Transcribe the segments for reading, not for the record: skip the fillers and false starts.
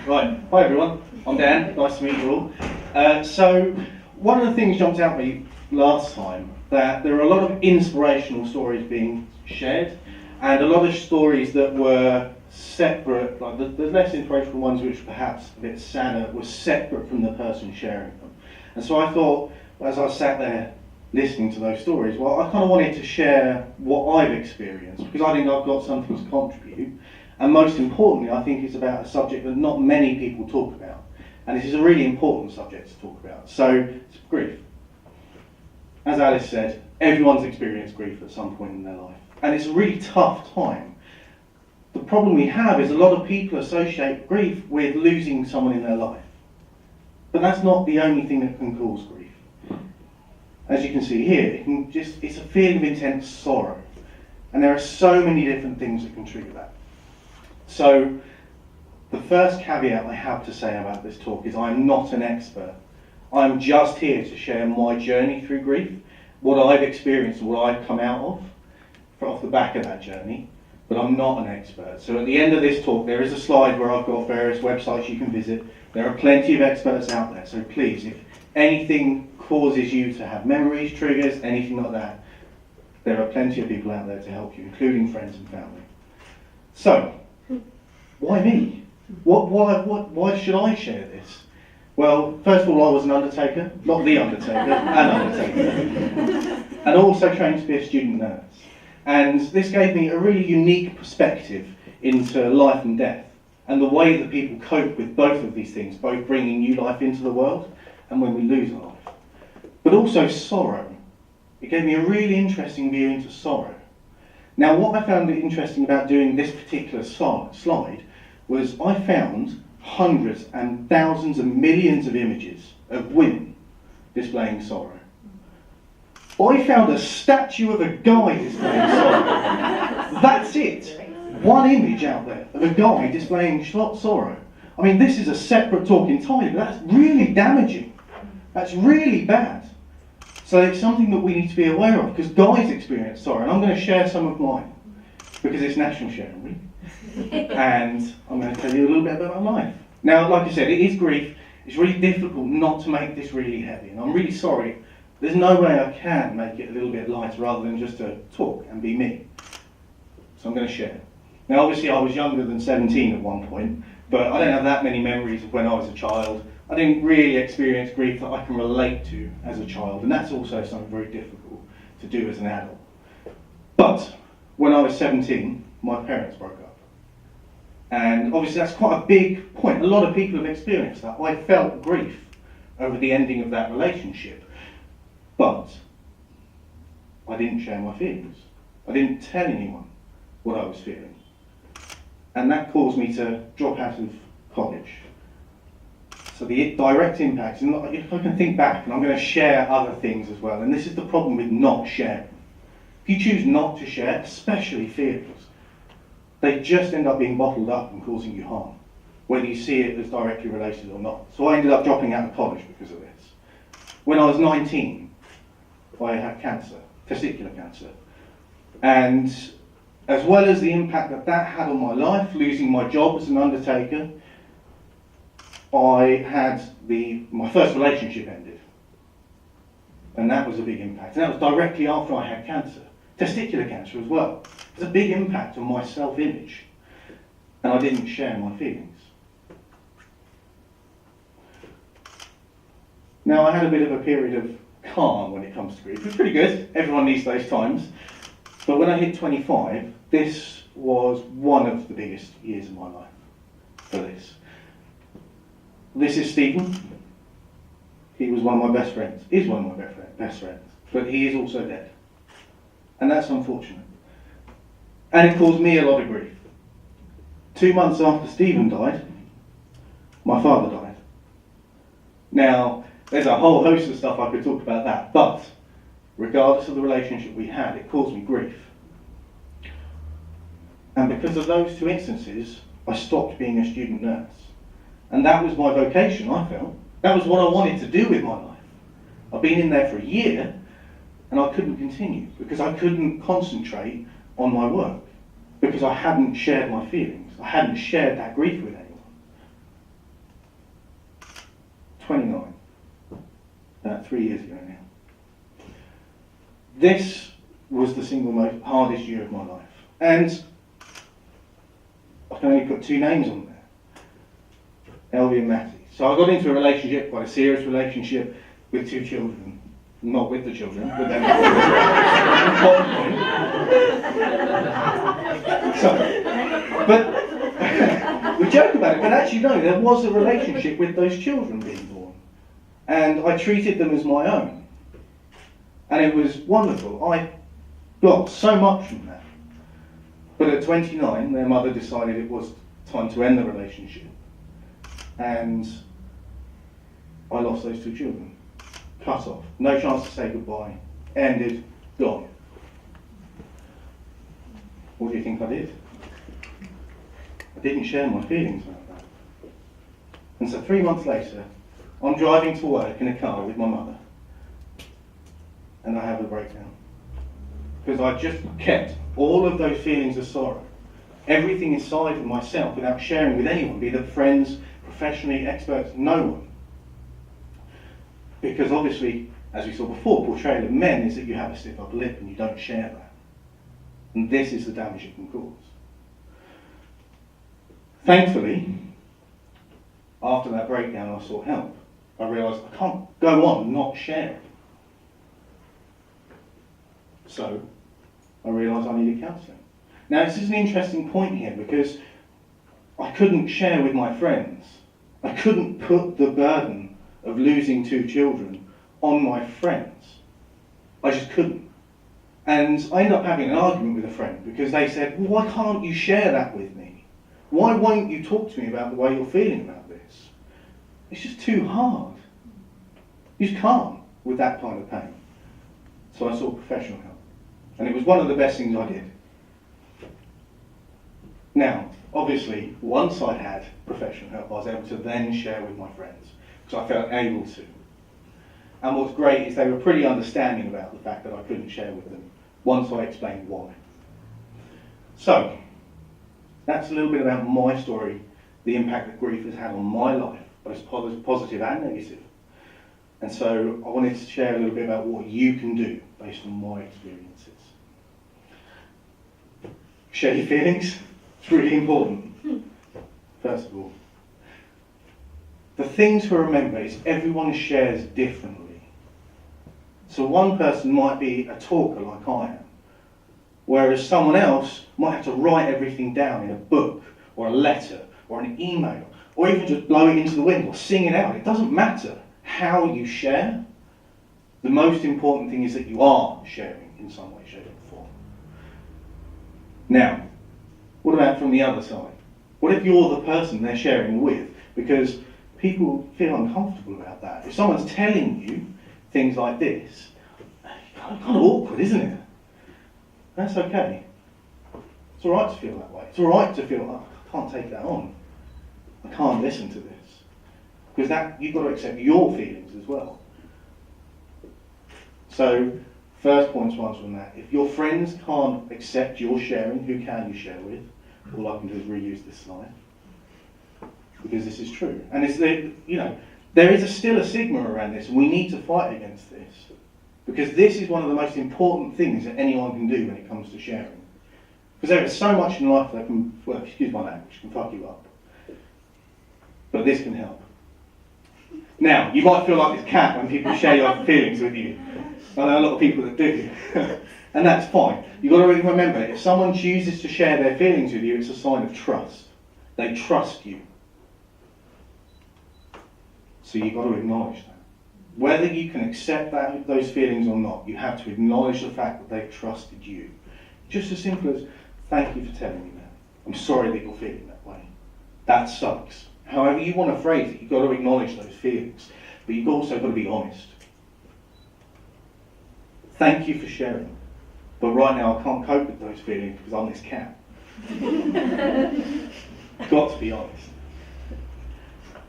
Right, hi everyone, I'm Dan, nice to meet you all. So, one of the things jumped out at me last time, that there are a lot of inspirational stories being shared, and a lot of stories that were separate, like the less inspirational ones which were perhaps a bit sadder, were separate from the person sharing them. And so I thought, as I sat there listening to those stories, well, I kind of wanted to share what I've experienced, because I think I've got something to contribute. And most importantly, I think it's about a subject that not many people talk about. And this is a really important subject to talk about. So, it's grief. As Alice said, everyone's experienced grief at some point in their life. And it's a really tough time. The problem we have is a lot of people associate grief with losing someone in their life. But that's not the only thing that can cause grief. As you can see here, it's a feeling of intense sorrow. And there are so many different things that can trigger that. So, the first caveat I have to say about this talk is I'm not an expert. I'm just here to share my journey through grief, what I've experienced, what I've come out of, off the back of that journey, but I'm not an expert. So at the end of this talk, there is a slide where I've got various websites you can visit. There are plenty of experts out there, so please, if anything causes you to have memories, triggers, anything like that, there are plenty of people out there to help you, including friends and family. So, why me? Why should I share this? Well, first of all, I was an undertaker, not the undertaker, an undertaker, and also trained to be a student nurse. And this gave me a really unique perspective into life and death, and the way that people cope with both of these things, both bringing new life into the world and when we lose a life. But also sorrow. It gave me a really interesting view into sorrow. Now, what I found interesting about doing this particular slide was I found hundreds and thousands and millions of images of women displaying sorrow. I found a statue of a guy displaying sorrow. That's it. One image out there of a guy displaying sorrow. I mean, this is a separate talk entirely, but that's really damaging. That's really bad. So it's something that we need to be aware of, because guys experience sorrow, and I'm going to share some of mine, because it's National Sharing Week. And I'm going to tell you a little bit about my life. Now, like I said, it is grief. It's really difficult not to make this really heavy, and I'm really sorry. There's no way I can make it a little bit lighter rather than just to talk and be me. So I'm going to share. Now, obviously, I was younger than 17 at one point, but I don't have that many memories of when I was a child. I didn't really experience grief that I can relate to as a child, and that's also something very difficult to do as an adult. But when I was 17, my parents broke up. And obviously that's quite a big point. A lot of people have experienced that. I felt grief over the ending of that relationship. But I didn't share my feelings. I didn't tell anyone what I was feeling. And that caused me to drop out of college. So the direct impact, and if I can think back, and I'm going to share other things as well, and this is the problem with not sharing. If you choose not to share, especially feelings, they just end up being bottled up and causing you harm, whether you see it as directly related or not. So I ended up dropping out of college because of this. When I was 19, I had cancer, testicular cancer. And as well as the impact that that had on my life, losing my job as an undertaker, I had my first relationship ended. And that was a big impact. And that was directly after I had cancer. Testicular cancer as well. It was a big impact on my self-image. And I didn't share my feelings. Now, I had a bit of a period of calm when it comes to grief. It was pretty good. Everyone needs those times. But when I hit 25, this was one of the biggest years of my life for this. This is Stephen. He was one of my best friends. Is one of my best friends. But he is also dead. And that's unfortunate. And it caused me a lot of grief. 2 months after Stephen died, my father died. Now, there's a whole host of stuff I could talk about that, but regardless of the relationship we had, it caused me grief. And because of those two instances, I stopped being a student nurse. And that was my vocation, I felt. That was what I wanted to do with my life. I've been in there for a year, and I couldn't continue because I couldn't concentrate on my work because I hadn't shared my feelings. I hadn't shared that grief with anyone. 29, about 3 years ago now. This was the single most hardest year of my life. And I can only put 2 names on there, Elvie and Matty. So I got into a relationship, quite a serious relationship, with 2 children. Not with the children, but then but we joke about it, but actually no, there was a relationship with those children being born. And I treated them as my own. And it was wonderful. I got so much from that. But at 29, their mother decided it was time to end the relationship. And I lost those 2 children. Cut off. No chance to say goodbye. Ended. Gone. What do you think I did? I didn't share my feelings about that. And so 3 months later, I'm driving to work in a car with my mother. And I have a breakdown. Because I just kept all of those feelings of sorrow, everything inside of myself without sharing with anyone, be that friends, professionally, experts, no one. Because obviously, as we saw before, portrayal of men is that you have a stiff upper lip and you don't share that. And this is the damage it can cause. Thankfully, after that breakdown, I sought help. I realised I can't go on not sharing. So, I realised I needed counselling. Now, this is an interesting point here because I couldn't share with my friends. I couldn't put the burden of losing 2 children on my friends. I just couldn't. And I ended up having an argument with a friend because they said, well, why can't you share that with me? Why won't you talk to me about the way you're feeling about this? It's just too hard. You just can't with that kind of pain. So I sought professional help. And it was one of the best things I did. Now, obviously, once I had professional help, I was able to then share with my friends, because I felt able to. And what's great is they were pretty understanding about the fact that I couldn't share with them, once I explained why. So, that's a little bit about my story, the impact that grief has had on my life, both positive and negative. And so, I wanted to share a little bit about what you can do based on my experiences. Share your feelings. It's really important, first of all. The thing to remember is everyone shares differently. So one person might be a talker like I am, whereas someone else might have to write everything down in a book, or a letter, or an email, or even just blow it into the wind, or sing it out. It doesn't matter how you share. The most important thing is that you are sharing in some way, shape, or form. Now, what about from the other side? What if you're the person they're sharing with? Because people feel uncomfortable about that. If someone's telling you things like this, it's kind of awkward, isn't it? That's okay. It's alright to feel that way. It's alright to feel, oh, I can't take that on. I can't listen to this. Because that, you've got to accept your feelings as well. So, first point to answer on that. If your friends can't accept your sharing, who can you share with? All I can do is reuse this slide. Because this is true. And it's there is still a stigma around this, and we need to fight against this. Because this is one of the most important things that anyone can do when it comes to sharing. Because there is so much in life that can, well, excuse my language, can fuck you up. But this can help. Now, you might feel like this cat when people share your feelings with you. I know a lot of people that do. And that's fine. You've got to really remember, if someone chooses to share their feelings with you, it's a sign of trust. They trust you. So you've got to acknowledge that. Whether you can accept those feelings or not, you have to acknowledge the fact that they've trusted you. Just as simple as, thank you for telling me that. I'm sorry that you're feeling that way. That sucks. However you want to phrase it, you've got to acknowledge those feelings. But you've also got to be honest. Thank you for sharing. But right now I can't cope with those feelings because I'm this cat. Got to be honest.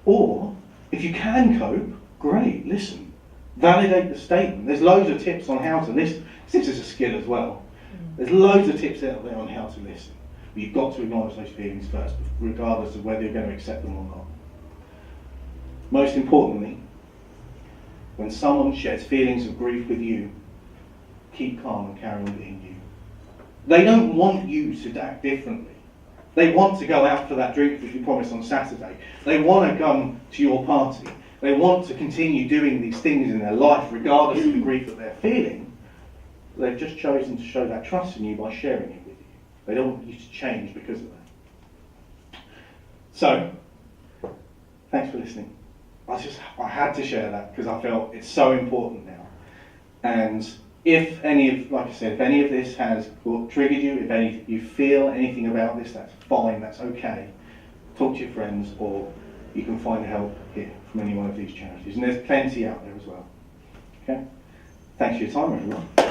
Or, if you can cope, great, listen. Validate the statement. There's loads of tips on how to listen. This is a skill as well. There's loads of tips out there on how to listen. But you've got to acknowledge those feelings first, regardless of whether you're going to accept them or not. Most importantly, when someone shares feelings of grief with you, keep calm and carry on being you. They don't want you to act differently. They want to go out for that drink that you promised on Saturday. They want to come to your party. They want to continue doing these things in their life regardless of the grief that they're feeling. They've just chosen to show that trust in you by sharing it with you. They don't want you to change because of that. So, thanks for listening. I had to share that because I felt it's so important now. And if any of, like I said, if any of this has triggered you, if you feel anything about this, that's fine, that's okay. Talk to your friends, or you can find help here from any one of these charities. And there's plenty out there as well. Okay? Thanks for your time, everyone.